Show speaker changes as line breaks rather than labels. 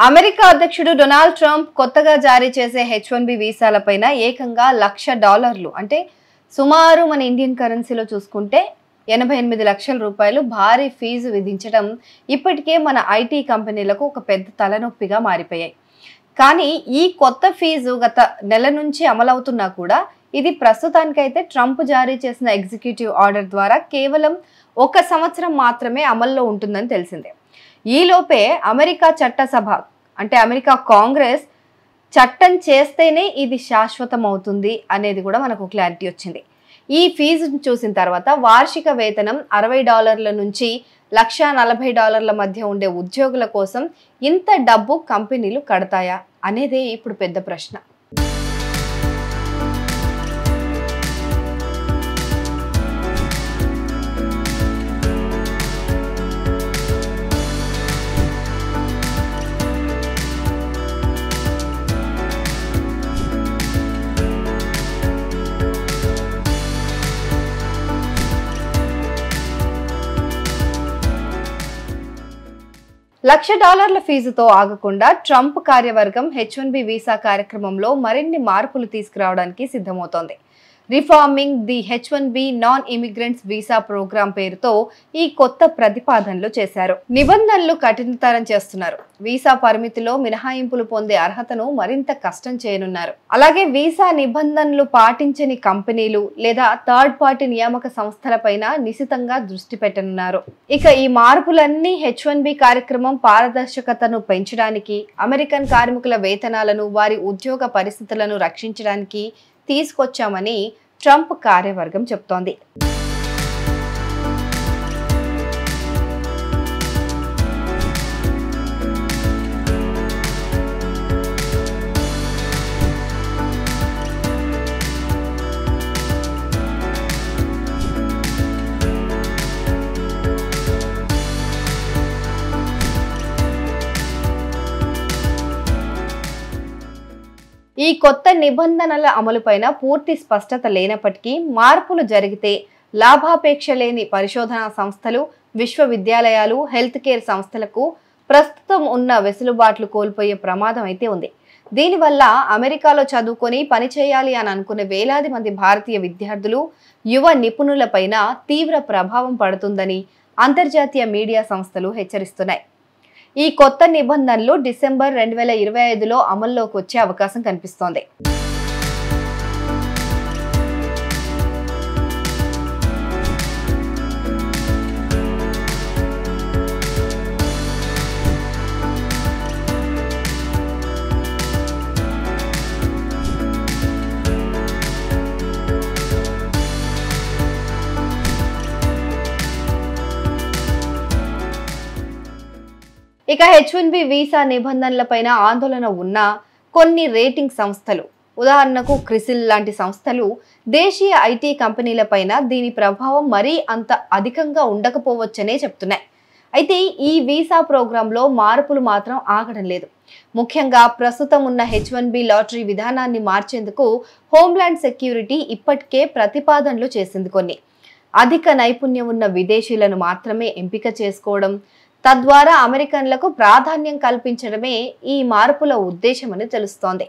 America అధ్యక్షుడు Donald Trump కొత్తగా జారీ చేసే H1B వీసాలపైన ఏకంగా $1,00,000 అంటే సుమారు మన ఇండియన్ కరెన్సీలో చూసుకుంటే 88 లక్షల రూపాయలు భారీ ఫీజు విధించడం ఇప్పటికే మన ఐటీ కంపెనీలకు ఒక పెద్ద తలనొప్పిగా మారిపోయాయి. కానీ ఈ కొత్త ఫీజు గత నెల నుంచి అమలవుతున్నా కూడా ఇది ప్రస్తుతానికైతే ట్రంప్ జారీ చేసిన ఎగ్జిక్యూటివ్ ఆర్డర్ ద్వారా కేవలం 1 సంవత్సరం మాత్రమే అమల్లో ఉంటుందని తెలిసిందే. ఈలోపే అమెరికా చట్టసభ అంటే అమెరికా కాంగ్రెస్ చట్టం చేస్తేనే ఇది శాశ్వతం అవుతుంది అనేది కూడా మనకు క్లారిటీ వచ్చింది. ఈ ఫీజును చూసిన తర్వాత వార్షిక వేతనం $60 నుంచి $140 మధ్య ఉండే ఉద్యోగుల కోసం ఇంత డబ్బు కంపెనీలు కడతాయా అనేదే ఇప్పుడు పెద్ద ప్రశ్న. $1,00,000 ఫీజుతో ఆగకుండా ట్రంప్ కార్యవర్గం H1B వీసా కార్యక్రమంలో మరిన్ని మార్పులు తీసుకురావడానికి సిద్ధమవుతోంది. Reforming the H1B non immigrants visa programme పేరుతో ఈ కొత్త ప్రతిపాదనలు చేశారు. నిబంధనలు కఠినతరం చేస్తున్నారు. వీసా పరిమితిలో మినహాయింపులు పొందే అర్హతను మరింత కష్టం చేయనున్నారు. అలాగే వీసా నిబంధనలు పాటించని కంపెనీలు లేదా థర్డ్ పార్టీ నియామక సంస్థలపైన నిశితంగా దృష్టి పెట్టనున్నారు. ఇక ఈ మార్పులన్నీ H1B కార్యక్రమం పారదర్శకతను పెంచడానికి, అమెరికన్ కార్మికుల వేతనాలను, వారి ఉద్యోగ పరిస్థితులను రక్షించడానికి తీసుకొచ్చామని ట్రంప్ కార్యవర్గం చెప్తోంది. ఈ కొత్త నిబంధనల అమలుపైన పూర్తి స్పష్టత లేనప్పటికీ మార్పులు జరిగితే లాభాపేక్ష లేని పరిశోధనా సంస్థలు, విశ్వవిద్యాలయాలు, హెల్త్ కేర్ సంస్థలకు ప్రస్తుతం ఉన్న వెసులుబాట్లు కోల్పోయే ప్రమాదం అయితే ఉంది. దీనివల్ల అమెరికాలో చదువుకొని పనిచేయాలి అని అనుకునే వేలాది మంది భారతీయ విద్యార్థులు, యువ నిపుణులపైన తీవ్ర ప్రభావం పడుతుందని అంతర్జాతీయ మీడియా సంస్థలు హెచ్చరిస్తున్నాయి. ఈ కొత్త నిబంధనలు డిసెంబర్ 2025లో అమల్లోకి వచ్చే అవకాశం కనిపిస్తోంది. ఇక H1B వీసా నిబంధనలపైన ఆందోళన ఉన్న కొన్ని రేటింగ్ సంస్థలు, ఉదాహరణకు క్రిసిల్ లాంటి సంస్థలు దేశీయ ఐటీ కంపెనీలపైన దీని ప్రభావం మరీ అంత అధికంగా ఉండకపోవచ్చనే చెప్తున్నాయి. అయితే ఈ వీసా ప్రోగ్రాంలో మార్పులు మాత్రం ఆగడం లేదు. ముఖ్యంగా ప్రస్తుతం ఉన్న H1B లాటరీ విధానాన్ని మార్చేందుకు హోంల్యాండ్ సెక్యూరిటీ ఇప్పటికే ప్రతిపాదనలు చేసింది. కొన్ని అధిక నైపుణ్యం ఉన్న విదేశీయులను మాత్రమే ఎంపిక చేసుకోవడం, తద్వారా అమెరికన్లకు ప్రాధాన్యం కల్పించడమే ఈ మార్పుల ఉద్దేశమని తెలుస్తోంది.